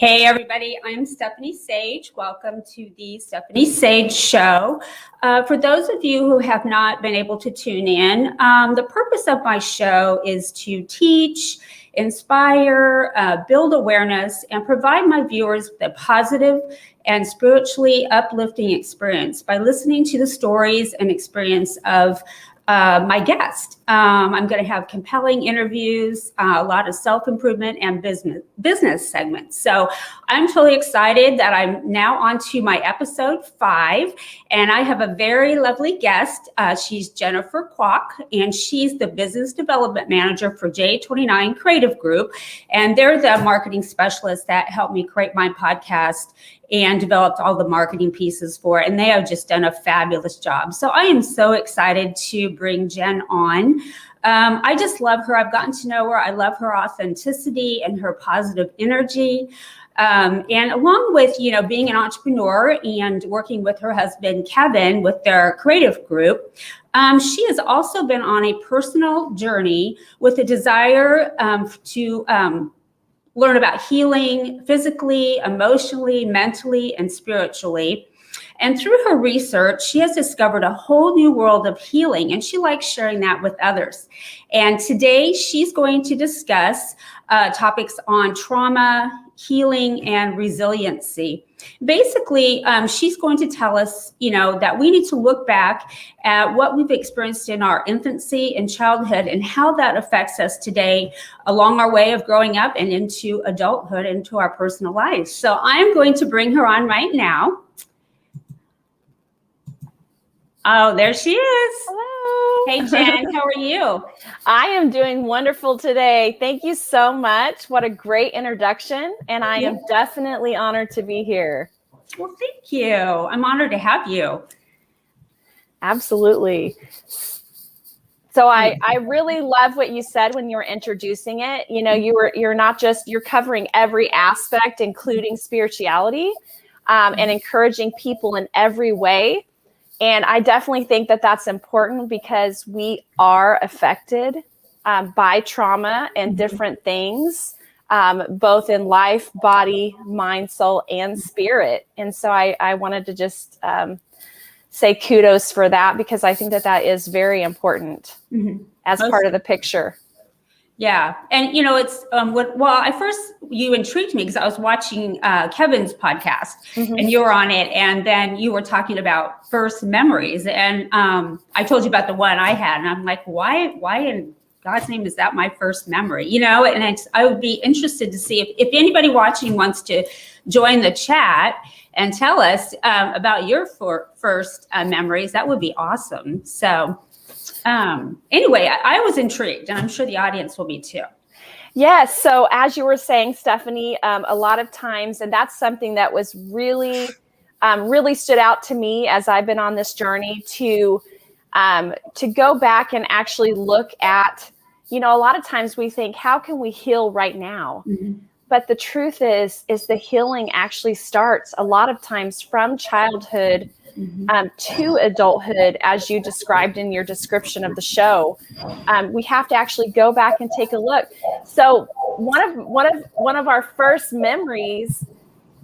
Hey everybody, I'm Stephanie Sage. Welcome to the Stephanie Sage Show. For those of you who have not been able to tune in, the purpose of my show is to teach, inspire, build awareness, and provide my viewers with a positive and spiritually uplifting experience by listening to the stories and experience of my guest. I'm going to have compelling interviews, a lot of self-improvement and business segments. So I'm totally excited that I'm now on to my episode 5, and I have a very lovely guest. She's Jenifer Kwok, and she's the business development manager for J29 Creative Group, and they're the marketing specialists that helped me create my podcast and developed all the marketing pieces for it. And they have just done a fabulous job. So I am so excited to bring Jen on. I just love her. I've gotten to know her. I love her authenticity and her positive energy. And along with, being an entrepreneur and working with her husband, Kevin, with their creative group, she has also been on a personal journey with a desire to learn about healing physically, emotionally, mentally, and spiritually. And through her research, she has discovered a whole new world of healing, and she likes sharing that with others. And today she's going to discuss topics on trauma, healing, and resiliency. Basically, she's going to tell us, that we need to look back at what we've experienced in our infancy and childhood and how that affects us today along our way of growing up and into adulthood, into our personal lives. So I'm going to bring her on right now. Oh, there she is. Hello. Hey, Jen, how are you? I am doing wonderful today. Thank you so much. What a great introduction. And I am definitely honored to be here. Well, thank you. I'm honored to have you. Absolutely. So I really love what you said when you were introducing it. You're covering every aspect, including spirituality, and encouraging people in every way. And I definitely think that that's important because we are affected by trauma and different things, both in life, body, mind, soul, and spirit. And so I wanted to just say kudos for that, because I think that is very important as part of the picture. Yeah. And, it's you intrigued me because I was watching Kevin's podcast and you were on it. And then you were talking about first memories. And I told you about the one I had. And I'm like, why in God's name is that my first memory? And I would be interested to see if anybody watching wants to join the chat and tell us about your first memories. That would be awesome. So anyway, I was intrigued, and I'm sure the audience will be too. Yes. So as you were saying, Stephanie, a lot of times, and that's something that was really, really stood out to me as I've been on this journey to go back and actually look at, a lot of times we think, how can we heal right now? But the truth is the healing actually starts a lot of times from childhood to adulthood, as you described in your description of the show. We have to actually go back and take a look. So one of our first memories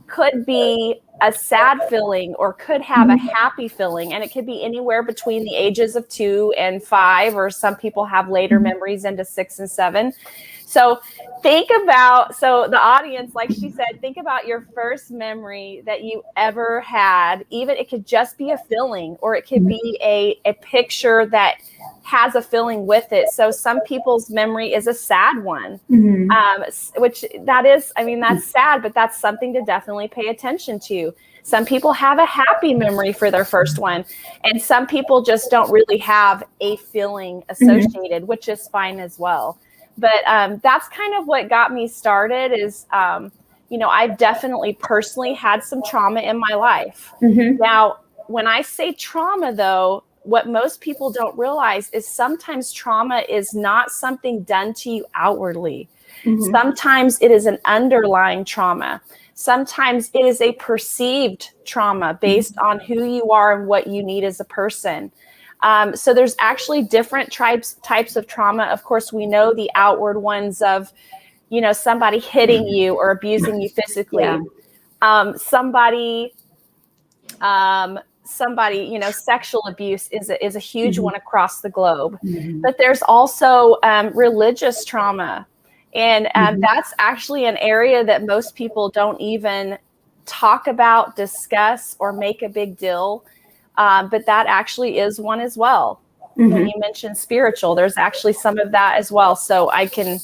could be a sad feeling or could have a happy feeling, and it could be anywhere between the ages of 2 and 5, or some people have later memories into 6 and 7. So the audience, like she said, think about your first memory that you ever had. Even it could just be a feeling, or it could be a picture that has a feeling with it. So some people's memory is a sad one, which that's sad, but that's something to definitely pay attention to. Some people have a happy memory for their first one, and some people just don't really have a feeling associated, which is fine as well. But that's kind of what got me started is, I've definitely personally had some trauma in my life. Now, when I say trauma, though, what most people don't realize is sometimes trauma is not something done to you outwardly. Sometimes it is an underlying trauma. Sometimes it is a perceived trauma based on who you are and what you need as a person. So there's actually different types of trauma. Of course, we know the outward ones of, somebody hitting you or abusing you physically. Yeah. Somebody, sexual abuse is a huge one across the globe. But there's also religious trauma. And that's actually an area that most people don't even talk about, discuss, or make a big deal. But that actually is one as well. When you mentioned spiritual, there's actually some of that as well. So I can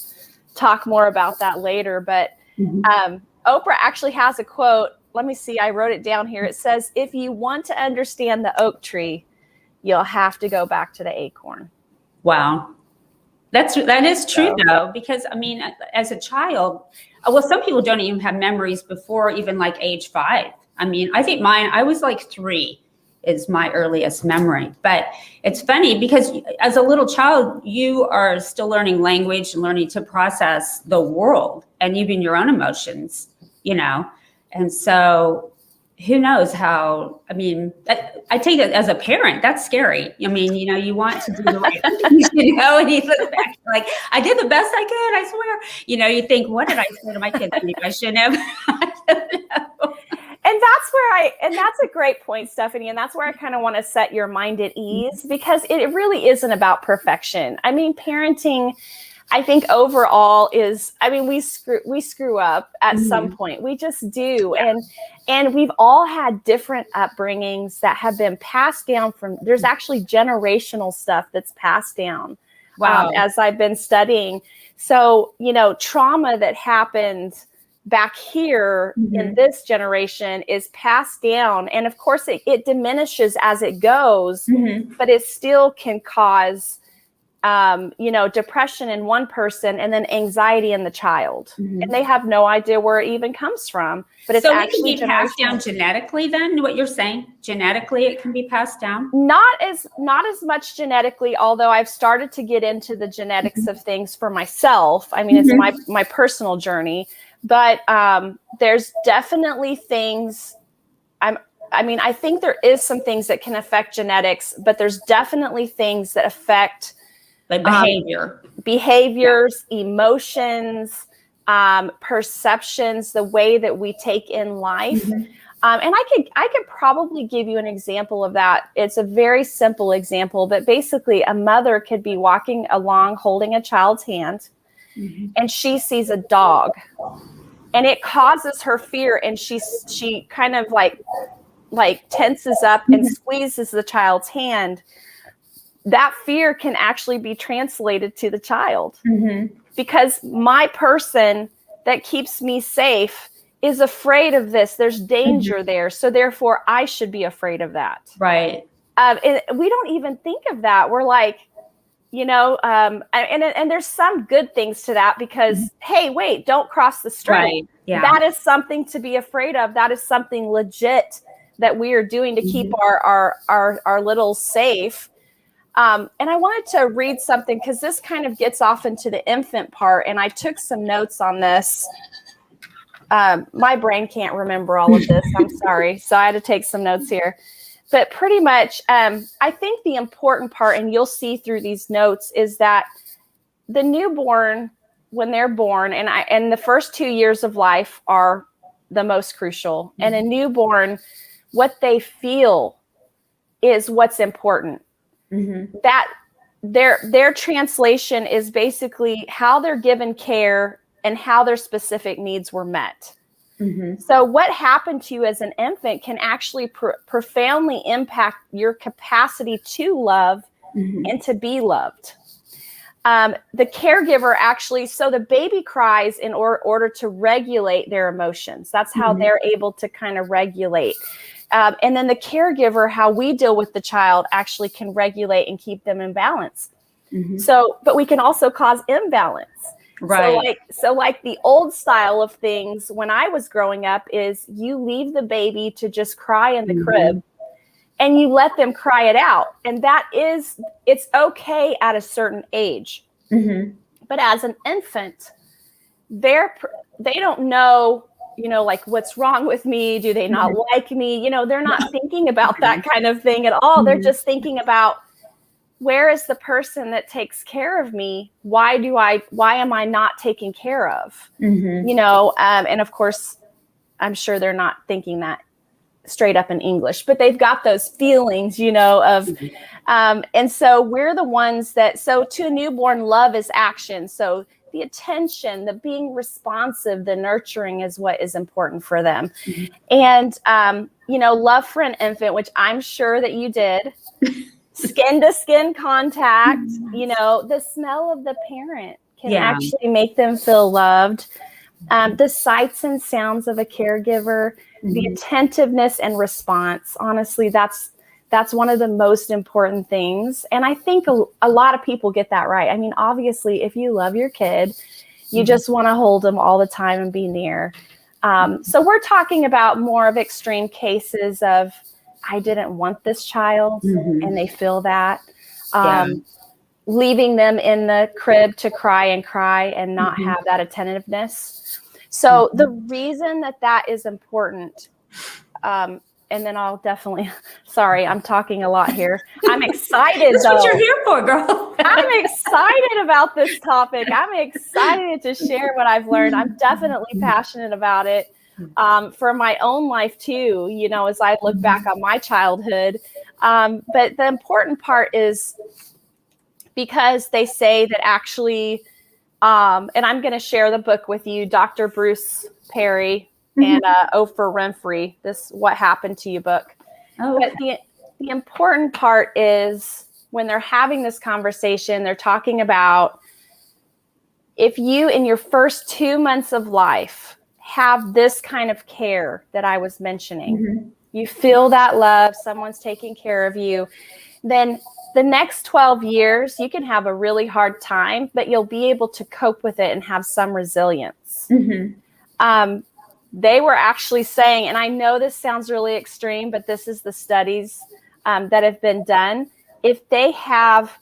talk more about that later. But Oprah actually has a quote. Let me see. I wrote it down here. It says, "If you want to understand the oak tree, you'll have to go back to the acorn." Wow. That is true though, because I mean, as a child, well, some people don't even have memories before even like age 5. I mean, I think I was like 3 is my earliest memory. But it's funny because as a little child, you are still learning language and learning to process the world and even your own emotions, and so who knows how, I mean, I take it as a parent, that's scary. I mean, you want to do the right thing, and you look back, like, I did the best I could, I swear. You think, what did I say to my kids? Maybe I shouldn't have. I don't know. And that's a great point, Stephanie. And that's where I kind of want to set your mind at ease, because it really isn't about perfection. I mean, parenting, I think overall is, I mean, we screw up at some point. We just do. And we've all had different upbringings that have been passed down there's actually generational stuff that's passed down. Wow. As I've been studying. So, trauma that happened back here in this generation is passed down. And of course it diminishes as it goes, but it still can cause, depression in one person and then anxiety in the child. And they have no idea where it even comes from, but it's actually it can be passed down genetically then, what you're saying? Genetically, it can be passed down? Not as much genetically, although I've started to get into the genetics of things for myself. I mean, it's my personal journey. But there's definitely things. I think there is some things that can affect genetics, but there's definitely things that affect like behaviors, emotions, perceptions, the way that we take in life. And I could probably give you an example of that. It's a very simple example, but basically a mother could be walking along holding a child's hand, and she sees a dog, and it causes her fear, and she kind of like tenses up and squeezes the child's hand. That fear can actually be translated to the child, because my person that keeps me safe is afraid of this. There's danger there, so therefore I should be afraid of that. Right. And we don't even think of that. We're like, and there's some good things to that, because hey, wait, don't cross the street. Right. Yeah. That is something to be afraid of. That is something legit that we are doing to keep our little safe. And I wanted to read something, because this kind of gets off into the infant part, and I took some notes on this. My brain can't remember all of this. I'm sorry. So I had to take some notes here. But pretty much, I think the important part, and you'll see through these notes, is that the newborn, when they're born, and the first 2 years of life are the most crucial. And a newborn, what they feel is what's important. That their translation is basically how they're given care and how their specific needs were met. So what happened to you as an infant can actually profoundly impact your capacity to love and to be loved. The caregiver actually, so the baby cries in order to regulate their emotions. That's how they're able to kind of regulate. And then the caregiver, how we deal with the child, actually can regulate and keep them in balance. So, but we can also cause imbalance. Right. So like the old style of things when I was growing up is you leave the baby to just cry in the crib, and you let them cry it out. And it's okay at a certain age. But as an infant, they don't know, like, what's wrong with me? Do they not like me? They're not thinking about that kind of thing at all. They're just thinking about, where is the person that takes care of me? Why am I not taken care of? Mm-hmm. You know, and of course, I'm sure they're not thinking that straight up in English, but they've got those feelings, you know, of, and so we're the ones that, so to a newborn, love is action. So the attention, the being responsive, the nurturing is what is important for them. Mm-hmm. And, you know, love for an infant, which I'm sure that you did, skin to skin contact, you know, the smell of the parent can actually make them feel loved. The sights and sounds of a caregiver, the attentiveness and response. Honestly, that's one of the most important things. And I think a lot of people get that right. I mean, obviously, if you love your kid, you just want to hold them all the time and be near. So we're talking about more of extreme cases of, I didn't want this child, and they feel that. Leaving them in the crib to cry and not have that attentiveness. So the reason that is important, and then I'll definitely, sorry, I'm talking a lot here. I'm excited. That's what you're here for, girl. I'm excited about this topic. I'm excited to share what I've learned. I'm definitely passionate about it, for my own life too, you know, as I look back on my childhood. But the important part is, because they say that actually, and I'm going to share the book with you, Dr. Bruce Perry and Oprah Winfrey, this What Happened to You book. Oh, okay. But the important part is when they're having this conversation, they're talking about, if you in your first 2 months of life have this kind of care that I was mentioning, you feel that love, someone's taking care of you, then the next 12 years, you can have a really hard time, but you'll be able to cope with it and have some resilience. They were actually saying, and I know this sounds really extreme, but this is the studies that have been done. If they have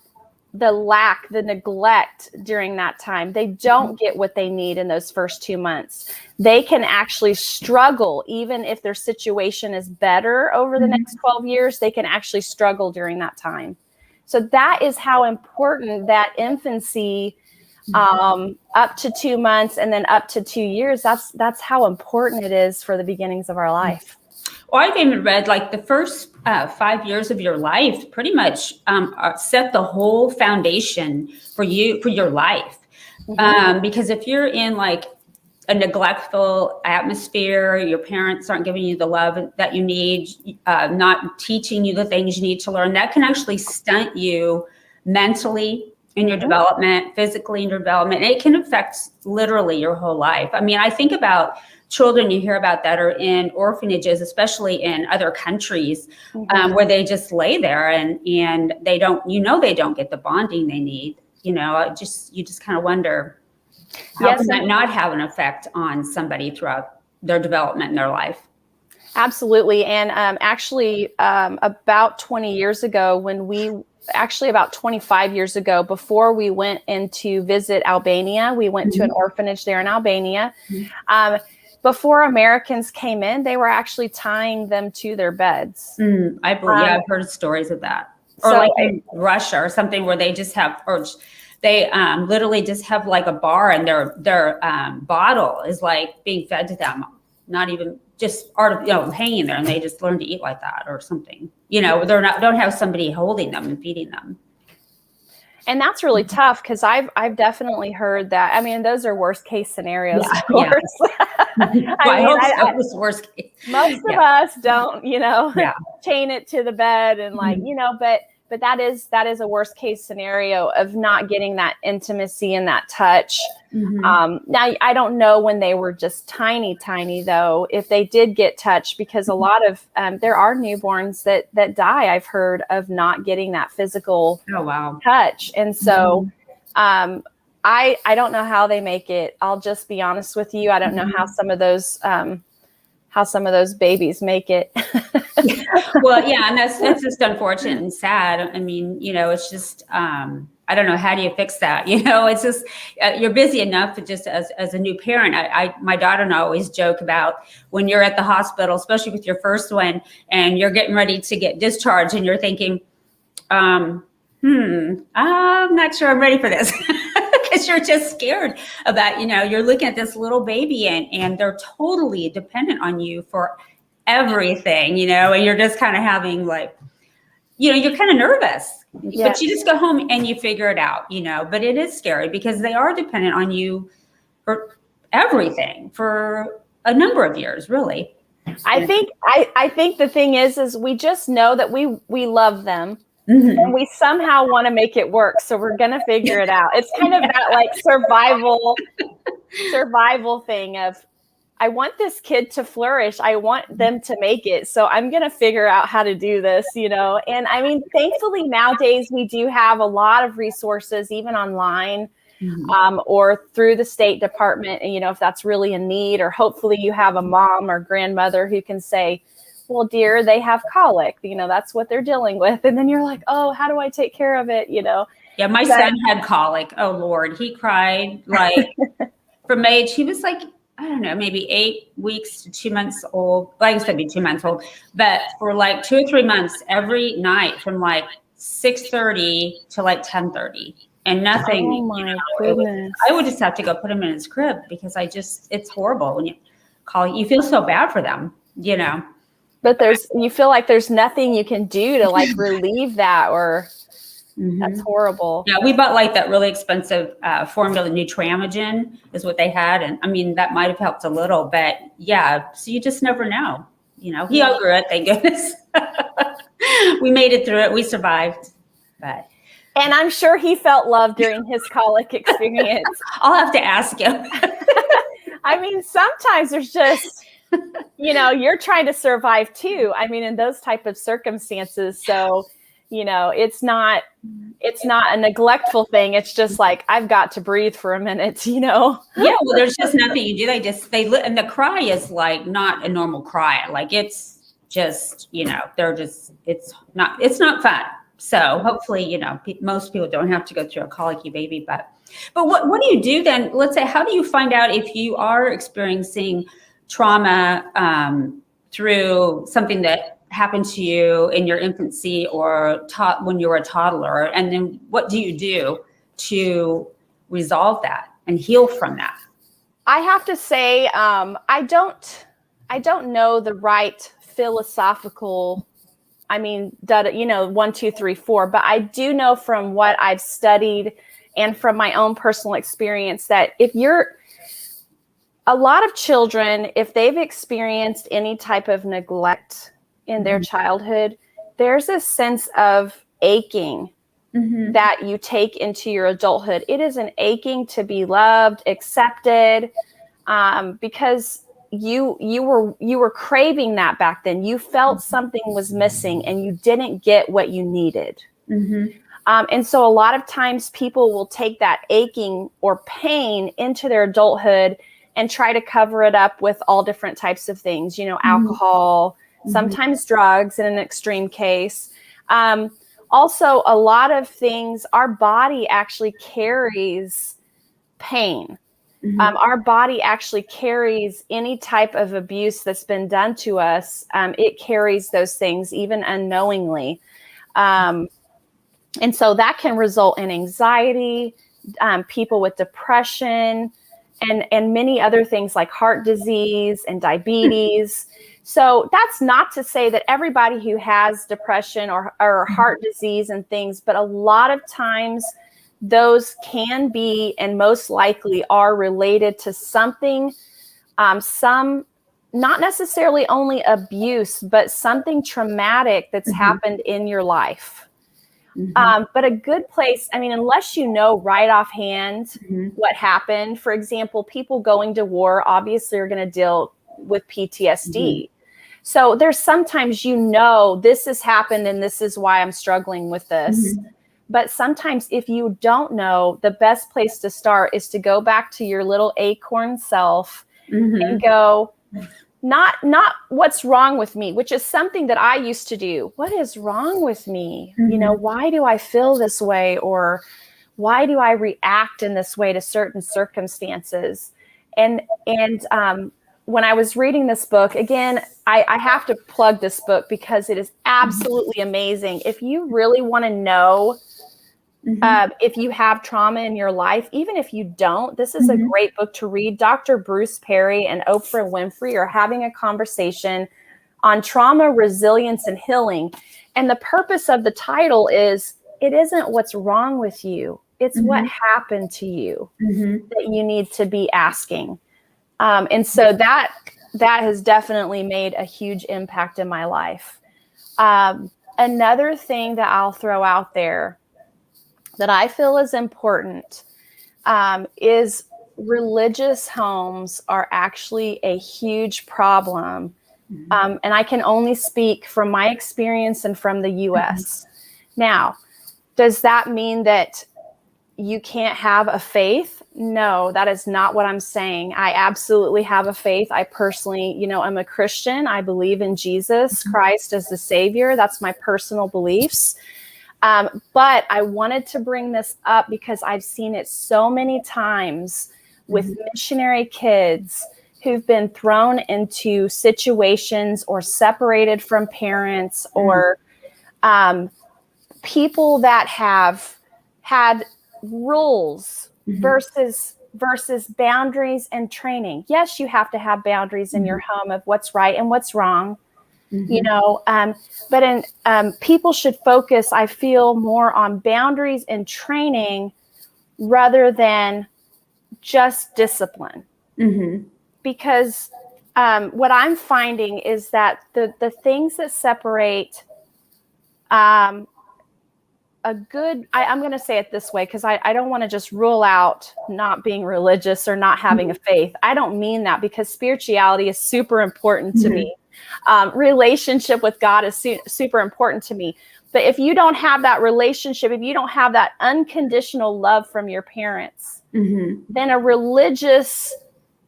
the neglect during that time, they don't get what they need in those first 2 months. They can actually struggle, even if their situation is better over the next 12 years, they can actually struggle during that time. So that is how important that infancy, up to 2 months and then up to 2 years, that's how important it is for the beginnings of our life. Well, I've even read like the first 5 years of your life pretty much set the whole foundation for your life. Because if you're in like a neglectful atmosphere, your parents aren't giving you the love that you need, not teaching you the things you need to learn, that can actually stunt you mentally in your development, physically in your development. And it can affect literally your whole life. I mean, I think about children you hear about that are in orphanages, especially in other countries, where they just lay there and they don't, they don't get the bonding they need. You just kind of wonder, how can that not have an effect on somebody throughout their development in their life? Absolutely. And actually, about 20 years ago, about 25 years ago, before we went in to visit Albania, we went to an orphanage there in Albania. Before Americans came in, they were actually tying them to their beds. I believe, I've heard stories of that. Or so, like in Russia or something where they just have, they literally just have like a bar and their bottle is like being fed to them, not even just hanging there, and they just learn to eat like that or something. Don't have somebody holding them and feeding them. And that's really tough, because I've definitely heard that. I mean, those are worst case scenarios, of course. I hope so. Worst case. Most of us don't, chain it to the bed and but that is a worst case scenario of not getting that intimacy and that touch. Now, I don't know when they were just tiny though, if they did get touched, because a lot of there are newborns that die, I've heard, of not getting that physical touch. And so I don't know how they make it. I'll just be honest with you. I don't know how some of those babies make it. Well, yeah, and that's just unfortunate and sad. I mean, it's just, I don't know, how do you fix that? It's just, you're busy enough to just as a new parent. My daughter and I always joke about when you're at the hospital, especially with your first one, and you're getting ready to get discharged, and you're thinking, I'm not sure I'm ready for this because you're just scared about, you're looking at this little baby and they're totally dependent on you for everything, and you're just kind of having like, you're kind of nervous, but you just go home and you figure it out, but it is scary because they are dependent on you for everything for a number of years, really. I think the thing is we just know that we love them. And we somehow want to make it work. So we're going to figure it out. It's kind of that like survival thing of, I want this kid to flourish. I want them to make it. So I'm going to figure out how to do this, And I mean, thankfully nowadays we do have a lot of resources, even online, or through the State Department, if that's really a need, or hopefully you have a mom or grandmother who can say, well, dear, they have colic, that's what they're dealing with. And then you're like, oh, how do I take care of it? Yeah. My son had colic. Oh Lord. He cried like from age, he was like, I don't know, maybe 8 weeks to 2 months old. Well, I guess that'd be 2 months old, but for like 2 or 3 months, every night from like 6:30 to like 10:30 and nothing. Oh my goodness. I would just have to go put him in his crib because it's horrible when you feel so bad for them, But you feel like there's nothing you can do to like relieve that, or that's horrible. Yeah, we bought like that really expensive formula, Nutramigen is what they had. And I mean, that might've helped a little, but yeah, so you just never know, he outgrew it, thank goodness. We made it through it. We survived, but. And I'm sure he felt love during his colic experience. I'll have to ask him. I mean, sometimes there's just, you're trying to survive too. I mean, in those type of circumstances. So, it's not a neglectful thing. It's just like, I've got to breathe for a minute, Yeah, well, there's just nothing you do. And the cry is like not a normal cry. Like it's just, it's not fun. So hopefully, most people don't have to go through a colicky baby, but what do you do then? Let's say, how do you find out if you are experiencing trauma through something that happened to you in your infancy or when you were a toddler? And then what do you do to resolve that and heal from that? I have to say, I don't know the right philosophical, 1, 2, 3, 4, but I do know from what I've studied and from my own personal experience that a lot of children, if they've experienced any type of neglect in their childhood, there's a sense of aching that you take into your adulthood. It is an aching to be loved, accepted, because you were craving that back then. You felt something was missing and you didn't get what you needed. And so a lot of times people will take that aching or pain into their adulthood and try to cover it up with all different types of things, alcohol, sometimes drugs in an extreme case. Also, a lot of things, our body actually carries pain. Our body actually carries any type of abuse that's been done to us. It carries those things even unknowingly. And so that can result in anxiety, people with depression, and many other things like heart disease and diabetes. So that's not to say that everybody who has depression or heart disease and things, but a lot of times those can be and most likely are related to something, not necessarily only abuse, but something traumatic that's happened in your life. But a good place, unless you know right offhand what happened, for example, people going to war obviously are going to deal with PTSD. So there's sometimes, this has happened and this is why I'm struggling with this. But sometimes if you don't know, the best place to start is to go back to your little acorn self and go, not what's wrong with me, which is something that I used to do. What is wrong with me? Why do I feel this way? Or why do I react in this way to certain circumstances? And when I was reading this book, again, I have to plug this book because it is absolutely amazing. If you really want to know If you have trauma in your life, even if you don't, this is a great book to read. Dr. Bruce Perry and Oprah Winfrey are having a conversation on trauma, resilience, and healing. And the purpose of the title is, it isn't what's wrong with you. It's what happened to you that you need to be asking. And so that has definitely made a huge impact in my life. Another thing that I'll throw out there that I feel is important is religious homes are actually a huge problem. And I can only speak from my experience and from the US. Now, does that mean that you can't have a faith? No, that is not what I'm saying. I absolutely have a faith. I personally, I'm a Christian. I believe in Jesus Christ as the Savior. That's my personal beliefs. But I wanted to bring this up because I've seen it so many times with missionary kids who've been thrown into situations or separated from parents or people that have had rules versus boundaries and training. Yes, you have to have boundaries in your home of what's right and what's wrong, but people should focus, I feel, more on boundaries and training rather than just discipline. Because what I'm finding is that the things that separate I'm going to say it this way, because I don't want to just rule out not being religious or not having a faith. I don't mean that, because spirituality is super important to me. Relationship with God is super important to me. But if you don't have that relationship, if you don't have that unconditional love from your parents, then a religious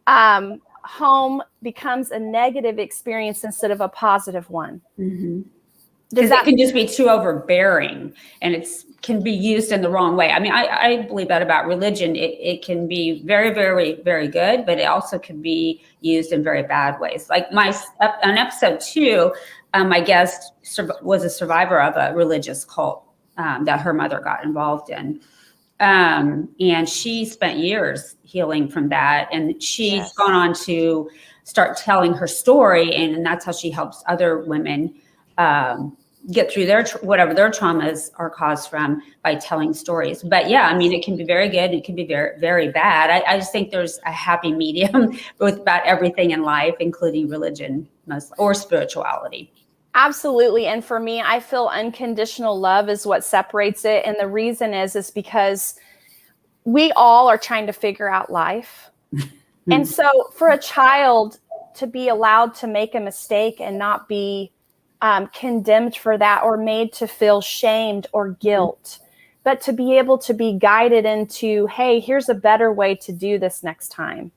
home becomes a negative experience instead of a positive one. Because it can just be too overbearing, and it can be used in the wrong way. I mean, I believe that about religion. It can be very, very, very good, but it also can be used in very bad ways. Like on episode 2, my guest was a survivor of a religious cult that her mother got involved in. And she spent years healing from that. And she's gone on to start telling her story, and that's how she helps other women get through whatever their traumas are caused from, by telling stories. But yeah, I mean, it can be very good. It can be very, very bad. I just think there's a happy medium with about everything in life, including religion or spirituality. Absolutely. And for me, I feel unconditional love is what separates it. And the reason is because we all are trying to figure out life. And so for a child to be allowed to make a mistake and not be condemned for that or made to feel shamed or guilt, but to be able to be guided into, hey, here's a better way to do this next time.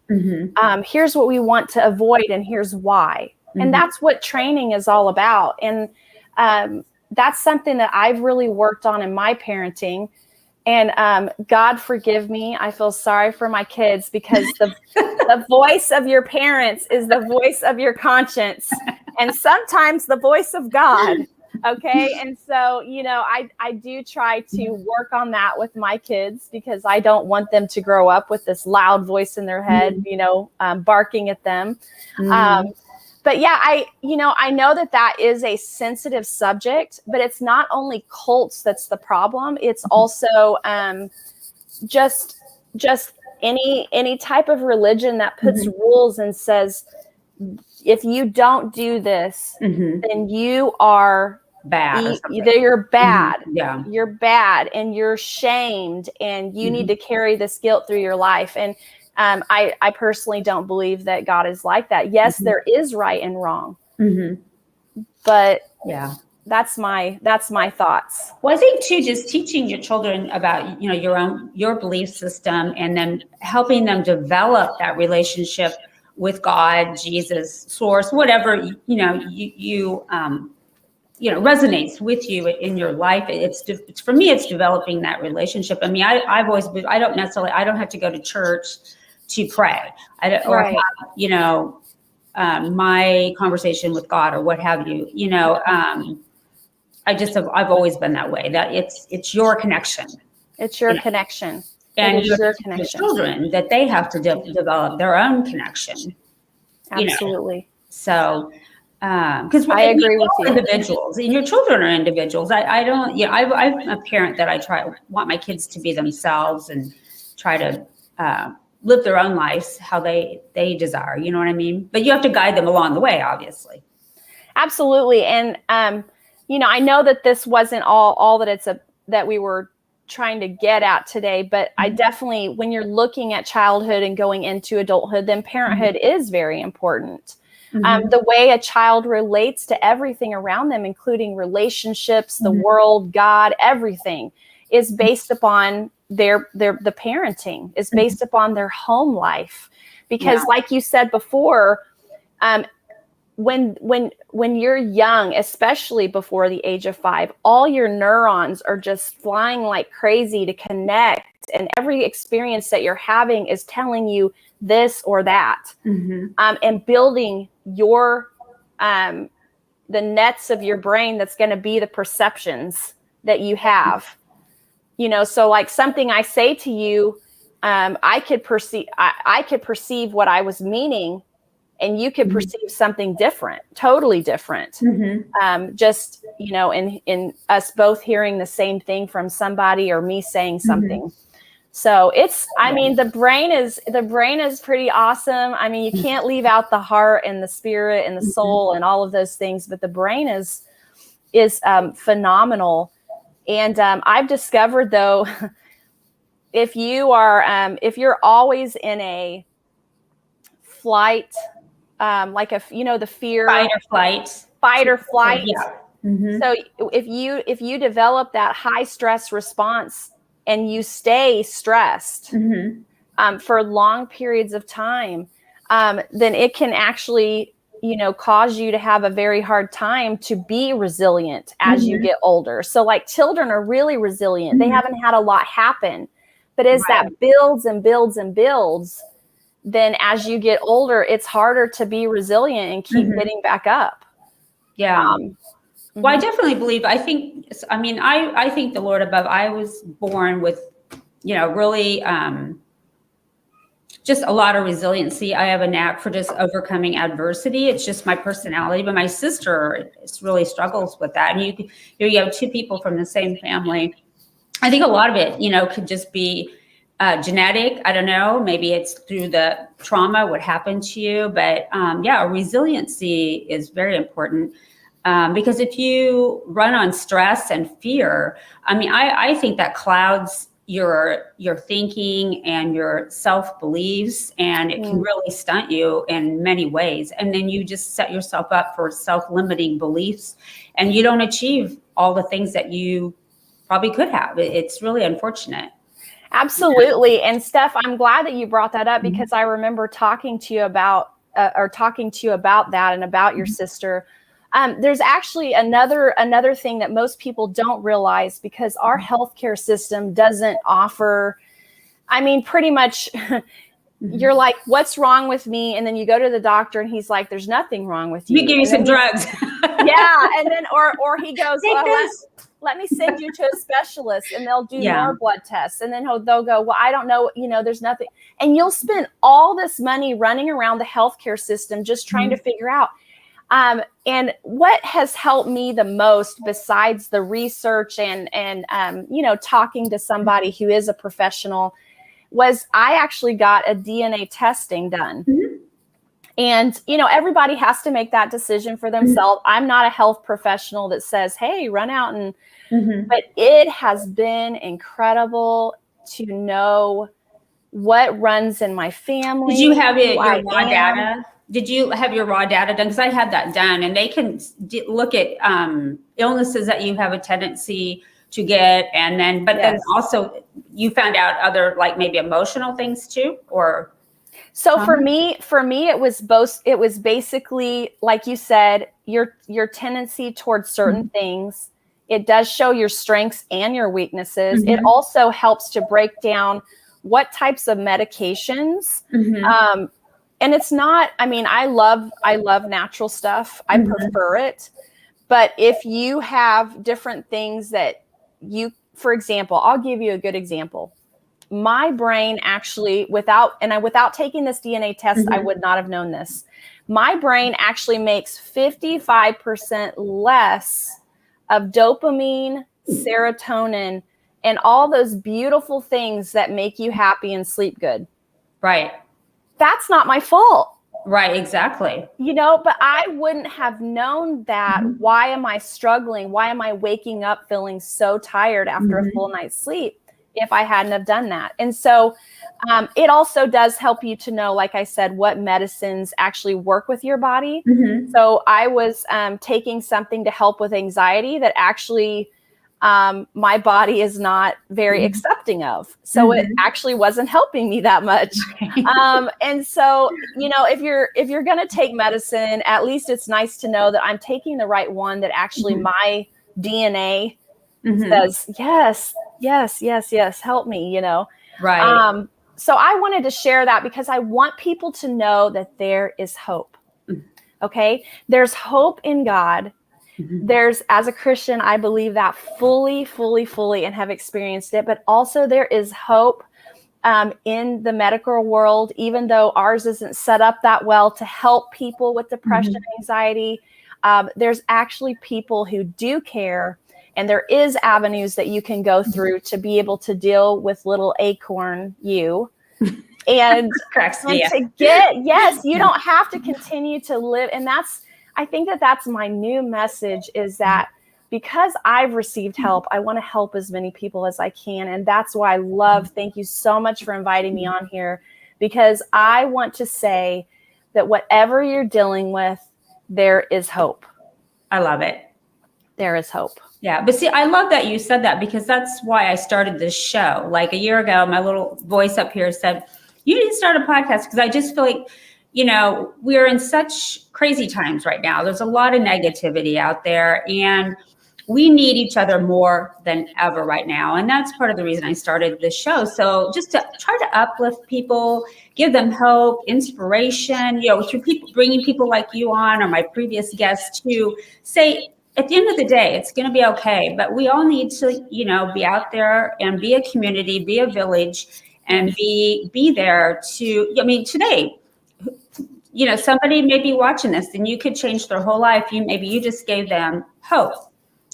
Here's what we want to avoid, and here's why. And that's what training is all about. And that's something that I've really worked on in my parenting. And God forgive me, I feel sorry for my kids, because the voice of your parents is the voice of your conscience, and sometimes the voice of God. Okay. And so, I do try to work on that with my kids, because I don't want them to grow up with this loud voice in their head, barking at them. But yeah, I know that is a sensitive subject, but it's not only cults that's the problem. It's also just any type of religion that puts rules and says, if you don't do this, then you are bad. You're bad. Yeah. You're bad, and you're shamed, and you need to carry this guilt through your life. And I personally don't believe that God is like that. Yes, there is right and wrong, but yeah, that's my thoughts. Well, I think too, just teaching your children about, your belief system, and then helping them develop that relationship with God, Jesus, source, whatever, resonates with you in your life. It's for me, it's developing that relationship. I mean, I've always been, I don't have to go to church to pray. My conversation with God or what have you, I've always been that way, that it's your connection. It's your connection. And it is your the connection. children that they have to develop their own connection. Absolutely. So, because I agree with you. Individuals, and your children are individuals. I don't, I'm a parent that want my kids to be themselves and try to live their own lives how they desire. You know what I mean? But you have to guide them along the way, obviously. Absolutely. And, I know that this wasn't all that that we were trying to get at today, but I definitely, when you're looking at childhood and going into adulthood, then parenthood is very important. The way a child relates to everything around them, including relationships, the world, God, everything is based upon the parenting, is based upon their home life. Because like you said before, when you're young, especially before the age of 5, all your neurons are just flying like crazy to connect, and every experience that you're having is telling you this or that, and building your the nets of your brain that's going to be the perceptions that you have. So like something I say to you, I could perceive what I was meaning, and you could perceive something different, totally different. Just, in us both hearing the same thing from somebody or me saying something. So the brain is pretty awesome. I mean, you can't leave out the heart and the spirit and the soul and all of those things, but the brain is phenomenal. And I've discovered, though, if you're always in a flight, like the fear, fight or flight. Yeah. So if you develop that high stress response and you stay stressed for long periods of time, then it can actually, cause you to have a very hard time to be resilient as you get older. So like children are really resilient. They haven't had a lot happen, but as that builds and builds and builds, then as you get older, it's harder to be resilient and keep getting back up. Yeah. Well, I definitely believe, I think the Lord above, I was born with, really just a lot of resiliency. I have a knack for just overcoming adversity. It's just my personality, but my sister really struggles with that. And you have 2 people from the same family. I think a lot of it, could just be genetic. I don't know. Maybe it's through the trauma, what happened to you. But resiliency is very important. Because if you run on stress and fear, I think that clouds your thinking and your self-beliefs, and it can really stunt you in many ways. And then you just set yourself up for self-limiting beliefs, and you don't achieve all the things that you probably could have. It's really unfortunate. Absolutely. And Steph, I'm glad that you brought that up, because I remember talking to you about that and about your sister. There's actually another thing that most people don't realize, because our healthcare system doesn't offer, pretty much you're like, what's wrong with me? And then you go to the doctor and he's like, there's nothing wrong with you. We give you some drugs. Yeah. And then, or he goes, let me send you to a specialist, and they'll do more blood tests. And then they'll go, well, I don't know, there's nothing. And you'll spend all this money running around the healthcare system just trying to figure out. And what has helped me the most, besides the research and talking to somebody who is a professional, was I actually got a DNA testing done. And, everybody has to make that decision for themselves. I'm not a health professional that says, hey, run out and, but it has been incredible to know what runs in my family. Did you have your raw data? Did you have your raw data done? Because I had that done, and they can look at illnesses that you have a tendency to get, and then, then also you found out other, like maybe emotional things too, or. So for me, it was both. It was basically, like you said, your tendency towards certain things. It does show your strengths and your weaknesses. It also helps to break down what types of medications. And it's not, I love natural stuff. I prefer it. But if you have different things that for example, I'll give you a good example. My brain actually, without taking this DNA test, I would not have known this. My brain actually makes 55% less of dopamine, serotonin, and all those beautiful things that make you happy and sleep good. Right. That's not my fault. Right, exactly. But I wouldn't have known that. Why am I struggling? Why am I waking up feeling so tired after a full night's sleep if I hadn't have done that? And so it also does help you to know, like I said, what medicines actually work with your body. So I was taking something to help with anxiety that actually my body is not very accepting of. So it actually wasn't helping me that much. And so, if you're going to take medicine, at least it's nice to know that I'm taking the right one that actually my DNA says, yes, help me, Right. So I wanted to share that because I want people to know that there is hope. Okay. There's hope in God. There's, as a Christian, I believe that fully, and have experienced it, but also there is hope in the medical world, even though ours isn't set up that well to help people with depression, anxiety. There's actually people who do care, and there is avenues that you can go through to be able to deal with little acorn you. And, to get, you don't have to continue to live. And I think that's my new message, is that because I've received help, I want to help as many people as I can. And that's why thank you so much for inviting me on here, because I want to say that whatever you're dealing with, there is hope. I love it. There is hope. Yeah. But see, I love that you said that, because that's why I started this show. Like a year ago, my little voice up here said, you need to start a podcast, because I just feel like, we're in such crazy times right now. There's a lot of negativity out there, and we need each other more than ever right now. And that's part of the reason I started this show. So just to try to uplift people, give them hope, inspiration, through bringing people like you on, or my previous guests, to say, at the end of the day, it's going to be okay. But we all need to, be out there and be a community, be a village, and be there to, today, somebody may be watching this and you could change their whole life. Maybe you just gave them hope.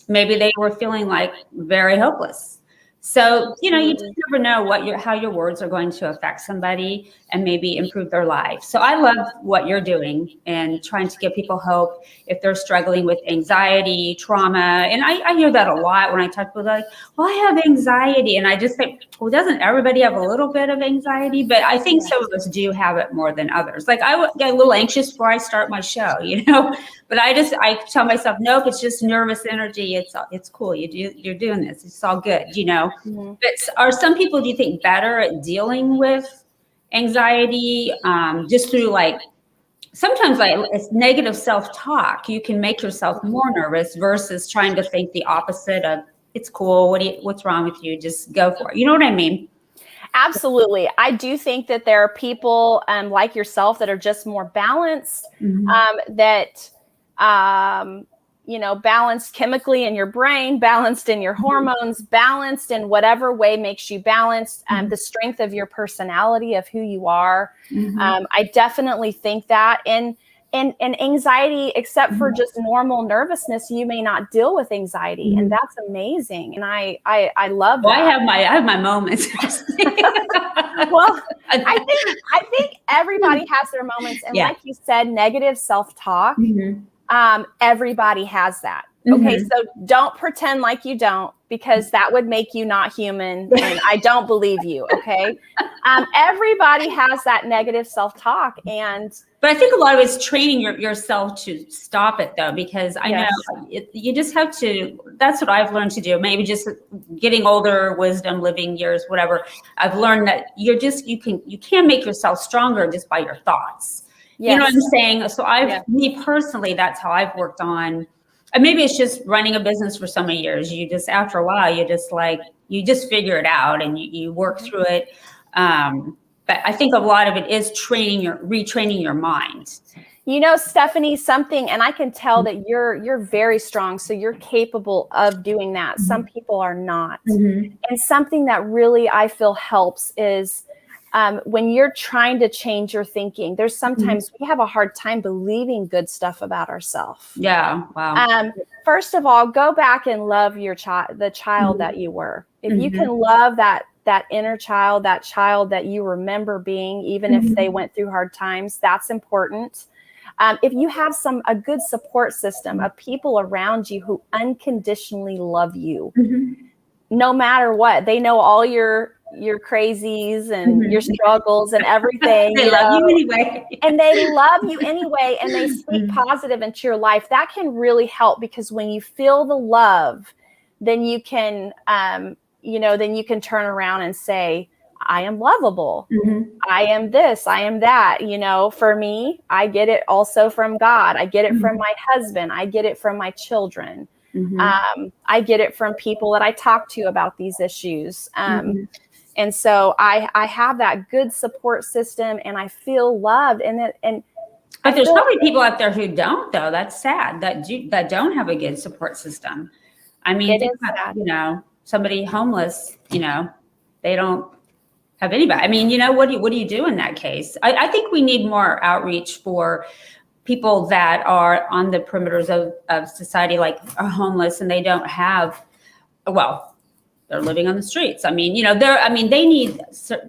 Maybe they were feeling like very hopeless. So, you just never know how your words are going to affect somebody and maybe improve their life. So I love what you're doing and trying to give people hope if they're struggling with anxiety, trauma. And I hear that a lot when I talk to people, like, well, I have anxiety. And I just think, well, doesn't everybody have a little bit of anxiety? But I think some of us do have it more than others. Like I would get a little anxious before I start my show, but I tell myself, nope, it's just nervous energy. It's cool. You're doing this. It's all good, But are some people, do you think, better at dealing with anxiety just through sometimes it's negative self-talk? You can make yourself more nervous versus trying to think the opposite of, it's cool. What's wrong with you? Just go for it. You know what I mean? Absolutely. I do think that there are people like yourself that are just more balanced, balanced chemically in your brain, balanced in your hormones, balanced in whatever way makes you balanced, the strength of your personality, of who you are. I definitely think that. And anxiety, except for just normal nervousness, you may not deal with anxiety, and that's amazing. And I love that. I have my moments. Well, I think everybody has their moments, and like you said, negative self-talk. Everybody has that. Okay, so don't pretend like you don't, because that would make you not human, and I don't believe you. Okay, everybody has that negative self-talk, but I think a lot of it's training yourself to stop it, though, because I know you just have to. That's what I've learned to do. Maybe just getting older, wisdom, living years, whatever. I've learned that you can make yourself stronger just by your thoughts. Yes. You know what I'm saying? So me personally, that's how I've worked on. And maybe it's just running a business for so many years. You just, after a while, you just figure it out and you work through it. But I think a lot of it is retraining your mind. You know, Stephanie, something, and I can tell that you're very strong, so you're capable of doing that. Some people are not. And something that really I feel helps is when you're trying to change your thinking. There's sometimes we have a hard time believing good stuff about ourselves. Yeah. Wow. First of all, go back and love your child, the child that you were. If you can love that inner child, that child that you remember being, even if they went through hard times, that's important. If you have a good support system of people around you who unconditionally love you, no matter what, they know all your crazies and your struggles and everything. They love you anyway. And they love you anyway, and they speak positive into your life. That can really help, because when you feel the love, then you can, then you can turn around and say, I am lovable. I am this, I am that. For me, I get it also from God. I get it from my husband. I get it from my children. I get it from people that I talk to about these issues. And so I have that good support system, and I feel loved. But there's probably people out there who don't, though. That's sad that don't have a good support system. I mean, think about, somebody homeless, they don't have anybody. I mean, what do you do in that case? I think we need more outreach for people that are on the perimeters of society, like are homeless and they don't have, they're living on the streets. I mean, they need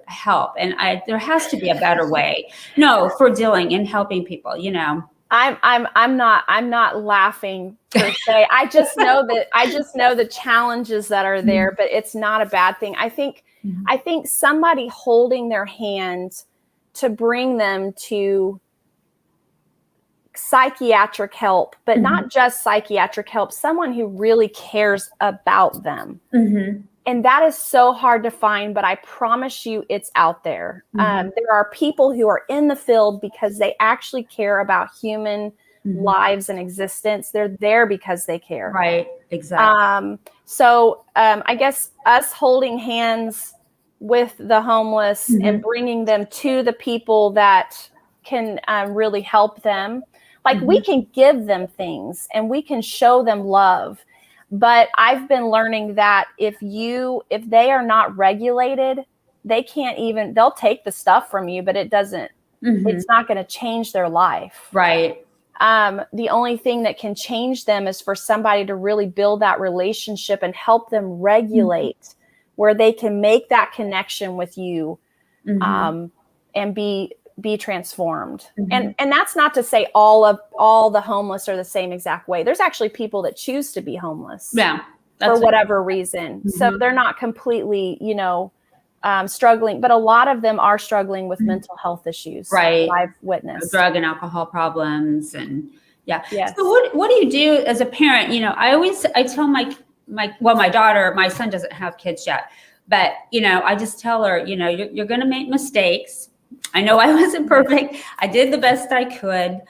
help, and there has to be a better way. For dealing and helping people. I'm not laughing per se. I just know the challenges that are there, but it's not a bad thing. I think somebody holding their hand to bring them to psychiatric help, but not just psychiatric help, someone who really cares about them. And that is so hard to find, but I promise you it's out there. There are people who are in the field because they actually care about human lives and existence. They're there because they care. Right, exactly. So I guess us holding hands with the homeless and bringing them to the people that can really help them. Like we can give them things and we can show them love. But I've been learning that if they are not regulated, they'll take the stuff from you, but it's not going to change their life. Right. The only thing that can change them is for somebody to really build that relationship and help them regulate where they can make that connection with you, and be transformed. And that's not to say all the homeless are the same exact way. There's actually people that choose to be homeless for whatever reason. So they're not completely, struggling, but a lot of them are struggling with mental health issues. Right. I've witnessed drug and alcohol problems. And Yes. So what do you do as a parent? I tell my daughter, my son doesn't have kids yet, but I just tell her, you're going to make mistakes. I know I wasn't perfect. I did the best I could.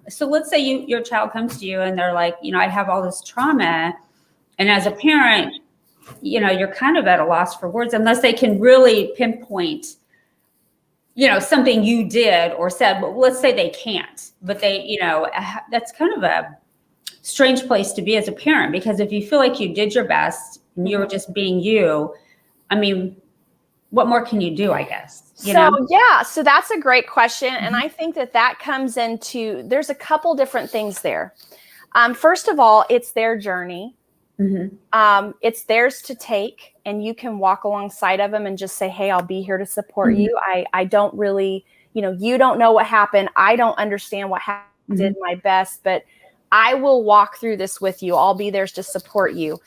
So let's say your child comes to you and they're like, I have all this trauma. And as a parent, you're kind of at a loss for words unless they can really pinpoint, something you did or said. But let's say they can't, but they, that's kind of a strange place to be as a parent, because if you feel like you did your best and you were just being you, I mean, what more can you do, I guess? So that's a great question. And I think that comes into, there's a couple different things there. First of all, it's their journey. It's theirs to take, and you can walk alongside of them and just say, hey, I'll be here to support you. I don't really, you don't know what happened. I don't understand what happened. Did my best, but I will walk through this with you. I'll be there to support you.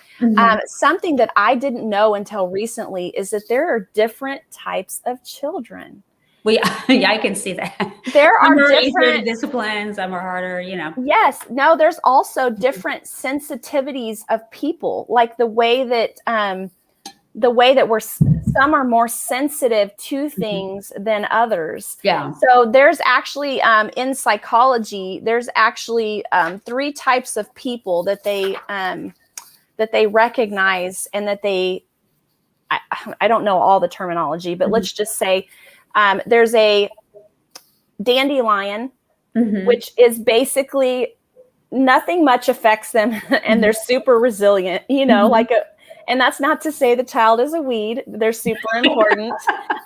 Something that I didn't know until recently is that there are different types of children. I can see that. There are different disciplines. Some are harder, Yes. No, there's also different sensitivities of people, like the way that some are more sensitive to things than others. Yeah. So there's actually, in psychology, there's actually 3 types of people that they recognize, and that I don't know all the terminology, but let's just say there's a dandelion, which is basically nothing much affects them and they're super resilient, and that's not to say the child is a weed. They're super important.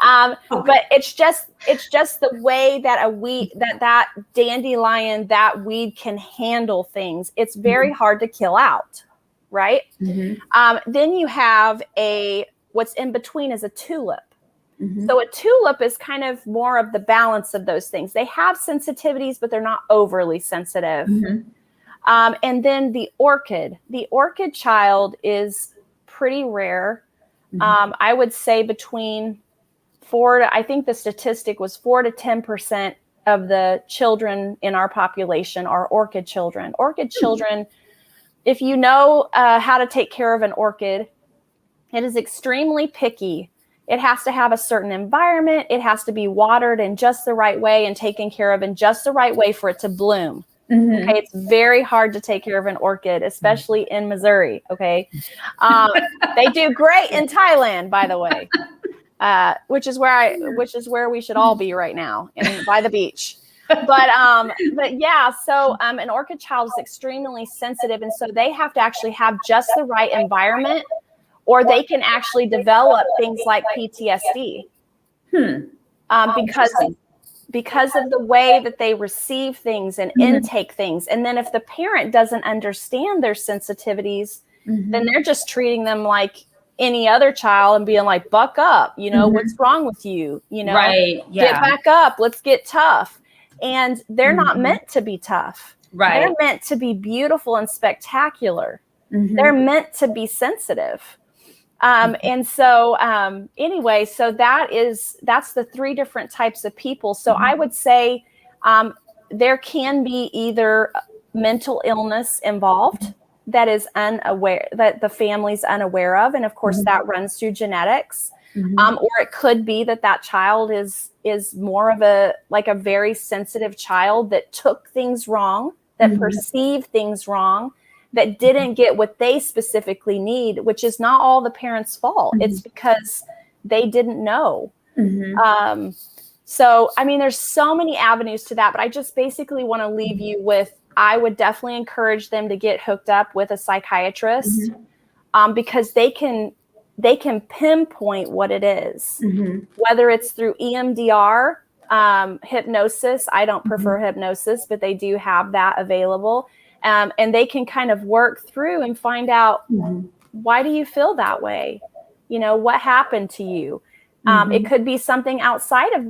But it's just the way that a weed, that dandelion, that weed can handle things. It's very hard to kill out, right? Then you have what's in between is a tulip. So a tulip is kind of more of the balance of those things. They have sensitivities, but they're not overly sensitive. And then the orchid child is pretty rare. I would say between I think the statistic was 4 to 10% of the children in our population are orchid children. Orchid children, if you know how to take care of an orchid, it is extremely picky. It has to have a certain environment. It has to be watered in just the right way and taken care of in just the right way for it to bloom. Okay, it's very hard to take care of an orchid, especially in Missouri. Okay, they do great in Thailand, by the way, which is where we should all be right now, by the beach. But yeah, so an orchid child is extremely sensitive, and so they have to actually have just the right environment, or they can actually develop things like PTSD. Because of the way that they receive things and intake things. And then if the parent doesn't understand their sensitivities, then they're just treating them like any other child and being like, buck up, what's wrong with you? Right. Yeah. Get back up. Let's get tough. And they're not meant to be tough. Right. They're meant to be beautiful and spectacular. They're meant to be sensitive. And so, anyway, so that's the 3 different types of people. So I would say, there can be either mental illness involved that the family's unaware of. And of course that runs through genetics. Or it could be that child is more of a very sensitive child that took things wrong, that perceived things wrong, that didn't get what they specifically need, which is not all the parents' fault. It's because they didn't know. So, I mean, there's so many avenues to that, but I just basically want to leave you with, I would definitely encourage them to get hooked up with a psychiatrist, because they can pinpoint what it is, whether it's through EMDR, hypnosis. I don't prefer hypnosis, but they do have that available. And they can kind of work through and find out, why do you feel that way? What happened to you? It could be something outside of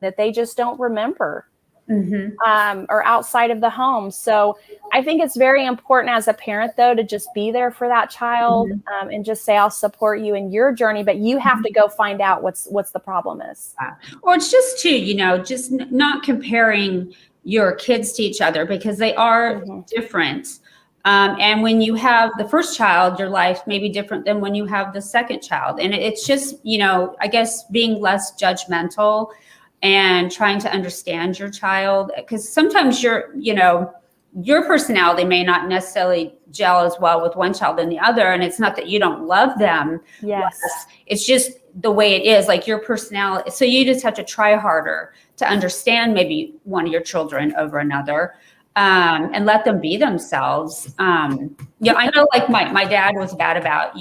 that they just don't remember, or outside of the home. So I think it's very important as a parent, though, to just be there for that child, and just say, I'll support you in your journey, but you have to go find out what's the problem is. Or it's just just not comparing your kids to each other, because they are different. And when you have the first child, your life may be different than when you have the second child. And it's just, I guess being less judgmental and trying to understand your child, because sometimes your personality may not necessarily gel as well with one child than the other. And it's not that you don't love them. Yes. It's just the way it is, like your personality. So you just have to try harder to understand maybe one of your children over another, and let them be themselves. I know, like my dad was bad about,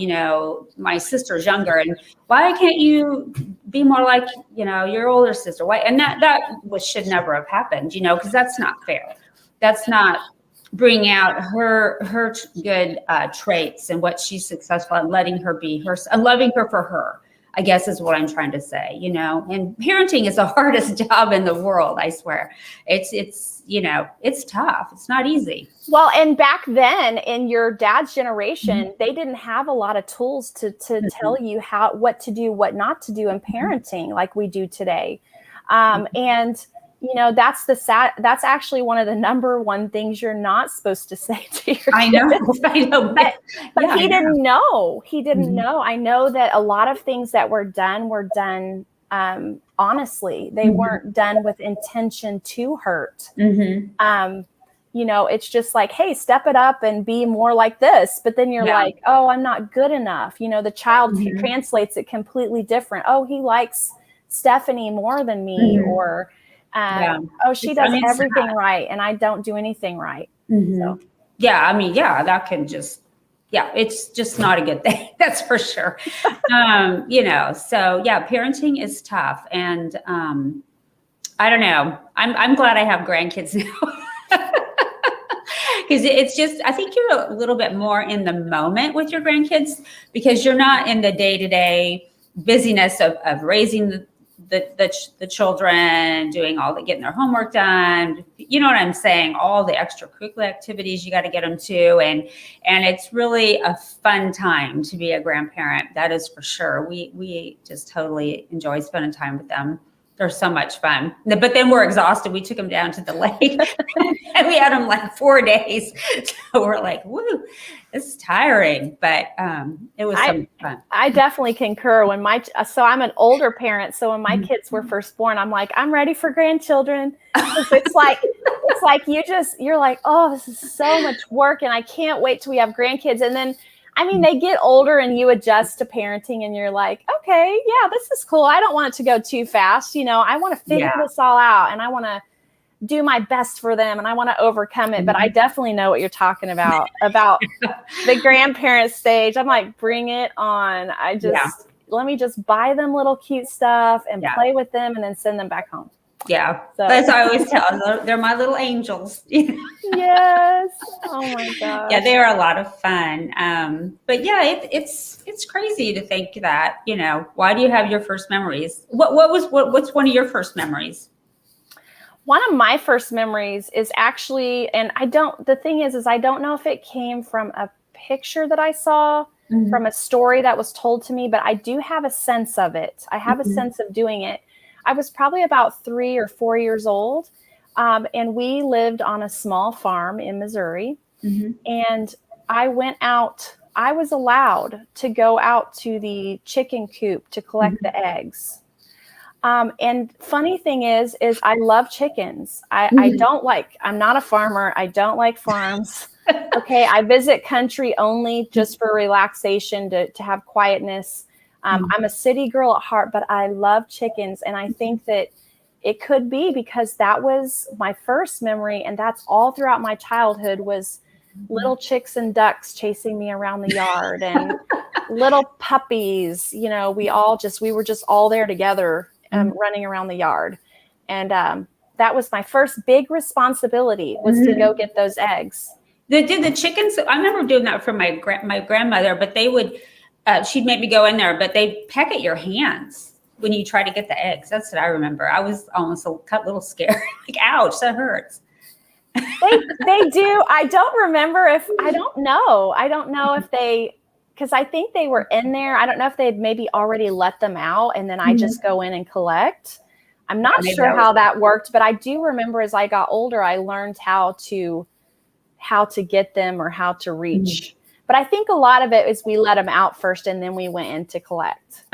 my sister's younger, and why can't you be more like, your older sister? Why? And that should never have happened, because that's not fair. That's not bringing out her good traits and what she's successful at, letting her be her and loving her for her, I guess is what I'm trying to say, and parenting is the hardest job in the world. I swear it's tough. It's not easy. Well, and back then in your dad's generation, they didn't have a lot of tools to tell you what to do, what not to do in parenting like we do today. And that's actually one of the number one things you're not supposed to say to your kids. I know. But yeah, he didn't know. He didn't know. I know that a lot of things that were done honestly. They weren't done with intention to hurt. It's just like, hey, step it up and be more like this. But then you're like, oh, I'm not good enough. The child translates it completely different. Oh, he likes Stephanie more than me, or Yeah. Oh, she does everything right, and I don't do anything right. So. Yeah, I mean, yeah, that can just, yeah, it's just not a good thing. That's for sure. So yeah, parenting is tough, and I don't know. I'm glad I have grandkids now. Because it's just, I think you're a little bit more in the moment with your grandkids because you're not in the day-to-day busyness of raising the children, doing all getting their homework done. You know what I'm saying? All the extracurricular activities you got to get them to, and it's really a fun time to be a grandparent. That is for sure. We just totally enjoy spending time with them. They're so much fun. But then we're exhausted. We took them down to the lake and we had them like 4 days. So we're like, woo, this is tiring. But it was so much fun. I definitely concur. So I'm an older parent. So when my kids were first born, I'm like, I'm ready for grandchildren. It's like you're like, oh, this is so much work. And I can't wait till we have grandkids. And then I mean, they get older and you adjust to parenting and you're like, okay, yeah, this is cool. I don't want it to go too fast. I want to figure this all out and I want to do my best for them and I want to overcome it. But I definitely know what you're talking about the grandparent stage. I'm like, bring it on. Let me just buy them little cute stuff and play with them and then send them back home. Yeah, so. That's what I always tell them. They're my little angels. Yes. Oh my gosh. Yeah, they are a lot of fun. But yeah, it's crazy to think that, why do you have your first memories? What's one of your first memories? One of my first memories is actually, and the thing is I don't know if it came from a picture that I saw from a story that was told to me, but I do have a sense of it. I have a sense of doing it. I was probably about 3 or 4 years old, and we lived on a small farm in Missouri. And I went out. I was allowed to go out to the chicken coop to collect the eggs. And funny thing is I love chickens. I'm not a farmer. I don't like farms. Okay, I visit country only just for relaxation, to have quietness. I'm a city girl at heart, but I love chickens. And I think that it could be because that was my first memory. And that's all throughout my childhood was little chicks and ducks chasing me around the yard and little puppies. We were just all there together, running around the yard. And that was my first big responsibility, was to go get those eggs. Did the chickens, I remember doing that for my grandmother, but they would, she'd make me go in there, but they peck at your hands when you try to get the eggs. That's what I remember. I was almost a little scared. Like, ouch, that hurts. They do. I don't remember I don't know if they, because I think they were in there. I don't know if they'd maybe already let them out and then I just go in and collect. I'm not sure how that worked, but I do remember as I got older, I learned how to get them or how to reach. But I think a lot of it is we let them out first and then we went in to collect.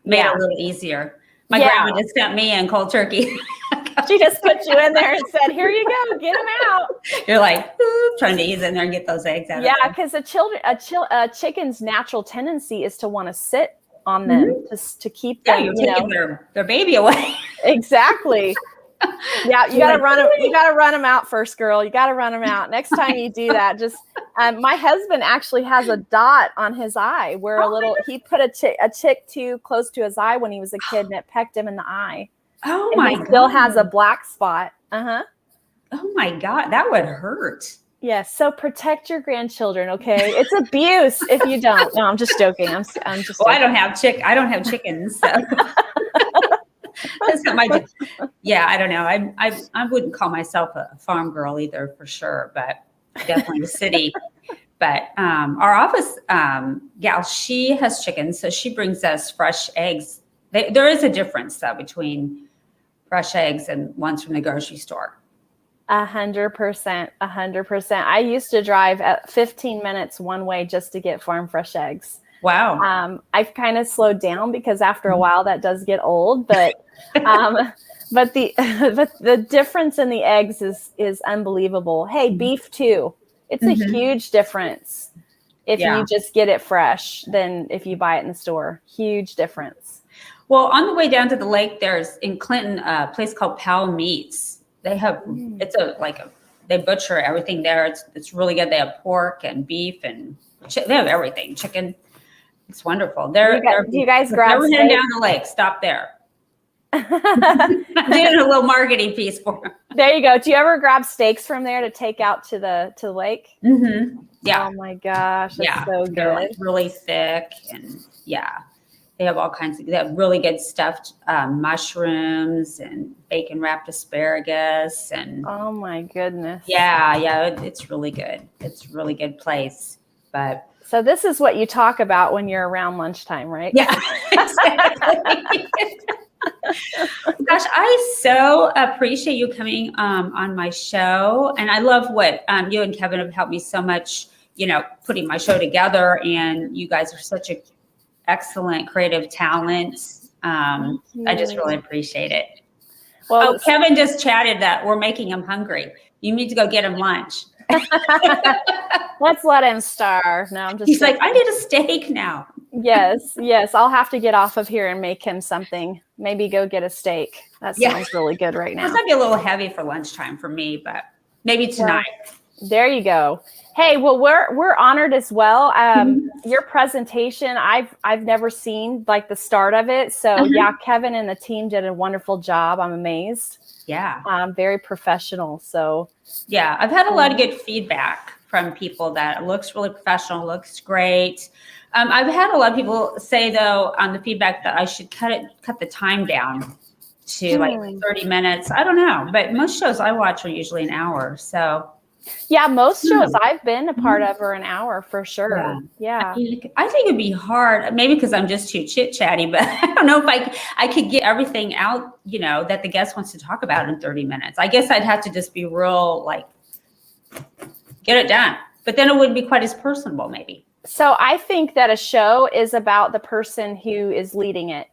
Made it a little easier. My grandma just sent me in cold turkey. She just put you in there and said, here you go, get them out. You're like, trying to ease in there and get those eggs out. Yeah, because a chicken's natural tendency is to want to sit on them to keep them. Yeah, you're taking their baby away. Exactly. Yeah, you gotta run them. You gotta run them out first, girl. You gotta run them out. Next time you do that, just my husband actually has a dot on his eye where he put a chick too close to his eye when he was a kid, and it pecked him in the eye. Oh my God! Still has a black spot. Oh my God, that would hurt. Yes. So protect your grandchildren. Okay, it's abuse if you don't. No, I'm just joking. I'm just. Well, joking. I don't have chickens. So. That's not my. Yeah, I don't know. I wouldn't call myself a farm girl either, for sure, but definitely the city. But our office gal, she has chickens, so she brings us fresh eggs. There is a difference though between fresh eggs and ones from the grocery store. 100%, 100%. I used to drive at 15 minutes one way just to get farm fresh eggs. Wow. I've kind of slowed down because after a while that does get old, but the difference in the eggs is unbelievable. Hey, beef too. It's a huge difference if you just get it fresh than if you buy it in the store. Huge difference. Well, on the way down to the lake, there's in Clinton a place called Pal Meats. They have they butcher everything there. It's really good. They have pork and beef and they have everything. Chicken. It's wonderful. Do you guys grab Never heading down the lake. Stop there. I'm doing a little marketing piece for them. There you go. Do you ever grab steaks from there to take out to the lake? Mm-hmm. Yeah. Oh my gosh, that's so good. They're like really thick, and they have all kinds of. They have really good stuffed mushrooms and bacon wrapped asparagus, and oh my goodness. It's really good. It's a really good place, but. So this is what you talk about when you're around lunchtime, right? Yeah, exactly. Gosh, I so appreciate you coming on my show. And I love what you and Kevin have helped me so much, putting my show together. And you guys are such an excellent creative talent. I just really appreciate it. Well, Kevin just chatted that we're making him hungry. You need to go get him lunch. Let's let him starve. No, I'm just. He's like, I need a steak now. Yes. I'll have to get off of here and make him something. Maybe go get a steak. That sounds really good right now. This might be a little heavy for lunchtime for me, but maybe tonight. Well, there you go. Hey, well, we're honored as well. Your presentation, I've never seen like the start of it. So Kevin and the team did a wonderful job. I'm amazed. Yeah. Very professional. So yeah, I've had a lot of good feedback from people that it looks really professional, looks great. I've had a lot of people say though on the feedback that I should cut the time down to like 30 minutes. I don't know, but most shows I watch are usually an hour. So yeah, most shows I've been a part of are an hour for sure. Yeah. I think it'd be hard, maybe because I'm just too chit chatty, but I don't know if I could get everything out, that the guest wants to talk about in 30 minutes. I guess I'd have to just be real, like, get it done. But then it wouldn't be quite as personable, maybe. So I think that a show is about the person who is leading it.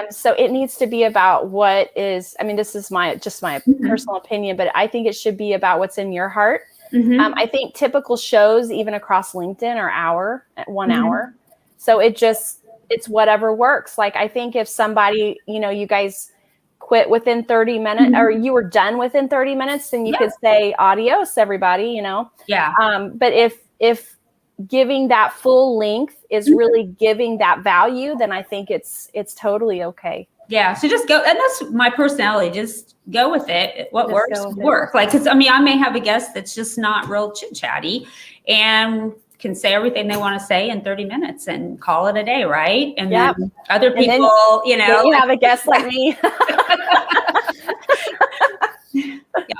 So it needs to be about this is my personal opinion, but I think it should be about what's in your heart. I think typical shows, even across LinkedIn, are 1 hour. So it's whatever works. Like, I think if somebody, you guys quit within 30 minutes or you were done within 30 minutes, then you could say adios, everybody, Yeah. But if giving that full length is really giving that value, then I think it's totally okay. Yeah. So just go. And that's my personality. Just go with it. What works, work. Like, cause I may have a guest that's just not real chit chatty and can say everything they want to say in 30 minutes and call it a day. Right. And then other people, then you have a guest like me. I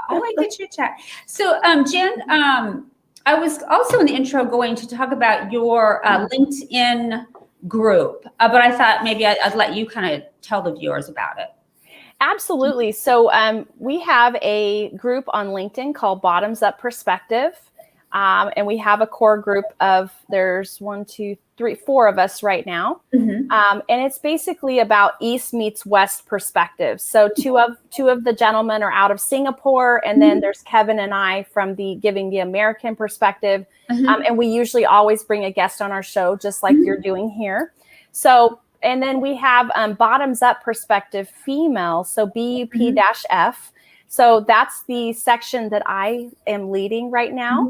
like the chit chat. So, Jen, I was also in the intro going to talk about your LinkedIn group, but I thought maybe I'd let you kind of tell the viewers about it. Absolutely. So we have a group on LinkedIn called Bottoms Up Perspective. And we have a core group of, there's 4 of us right now. And it's basically about East meets West perspectives. So two of the gentlemen are out of Singapore, and then there's Kevin and I from giving the American perspective. And we usually always bring a guest on our show, just like you're doing here. So, and then we have Bottoms Up Perspective Female, so BUP-F. So that's the section that I am leading right now.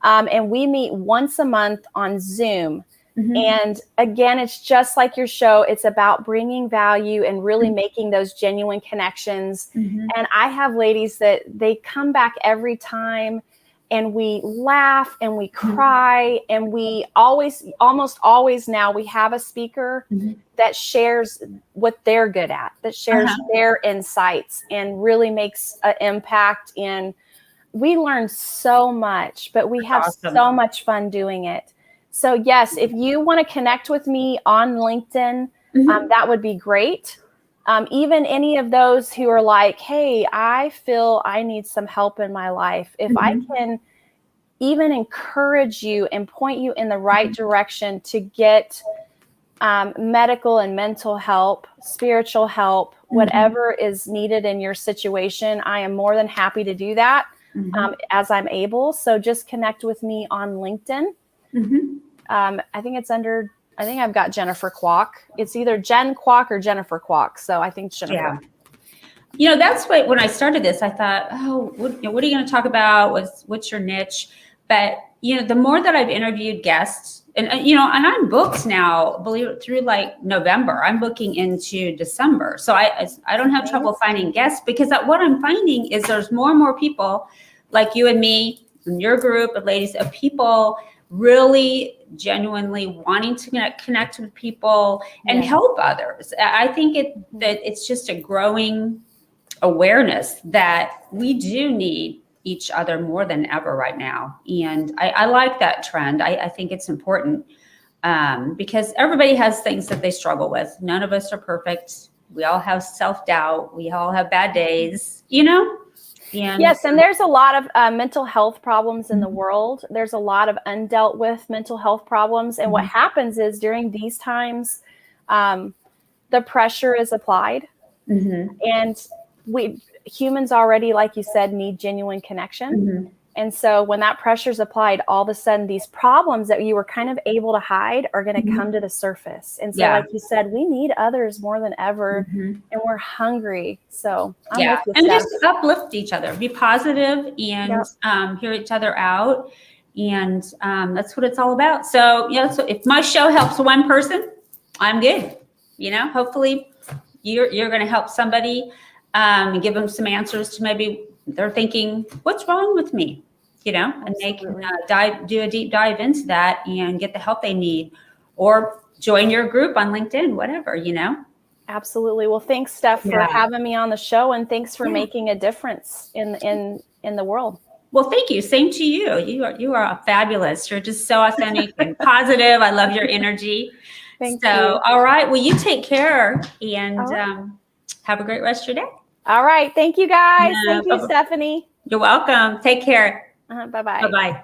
And we meet once a month on Zoom. And again, it's just like your show. It's about bringing value and really making those genuine connections. And I have ladies that they come back every time, and we laugh and we cry, and we almost always now we have a speaker that shares what they're good at, that shares their insights and really makes an impact. And we learn so much, but we have so much fun doing it. So yes, if you want to connect with me on LinkedIn, that would be great. Even any of those who are like, hey, I feel I need some help in my life. If I can even encourage you and point you in the right direction to get medical and mental help, spiritual help, whatever is needed in your situation, I am more than happy to do that as I'm able. So just connect with me on LinkedIn. I think it's under I think I've got Jenifer Kwok. It's either Jen Kwok or Jenifer Kwok. So I think it's Jenifer. Yeah. You know, that's what, when I started this, I thought, oh, what are you going to talk about? What's your niche? But, you know, the more that I've interviewed guests, and, you know, and I'm booked now, believe it, through like November. I'm booking into December. So I don't have trouble finding guests, because what I'm finding is there's more and more people like you and me, and your group of ladies, of people really genuinely wanting to connect with people and help others. I think that it's just a growing awareness that we do need each other more than ever right now. And I like that trend. I think it's important, because everybody has things that they struggle with. None of us are perfect. We all have self-doubt. We all have bad days, you know? And yes, and there's a lot of mental health problems in the world. There's a lot of undealt with mental health problems. And what happens is during these times, the pressure is applied. And humans already, like you said, need genuine connection. And so when that pressure is applied, all of a sudden these problems that you were kind of able to hide are going to come to the surface. And so like you said, we need others more than ever, and we're hungry. So I'm with you, and Steph. just uplift each other, be positive, and hear each other out. And that's what it's all about. So, you know, so if my show helps one person, I'm good. You know, hopefully you're going to help somebody, and give them some answers to maybe they're thinking, what's wrong with me? You know, and they can do a deep dive into that and get the help they need, or join your group on LinkedIn, whatever, you know. Absolutely. Well, thanks, Steph, for having me on the show, and thanks for making a difference in the world. Well, thank you. Same to you. You are fabulous. You're just so authentic and positive. I love your energy. Thank you. All right. Well, you take care, and have a great rest of your day. All right. Thank you, guys. Thank you, Stephanie. You're welcome. Take care. Bye-bye. Bye-bye.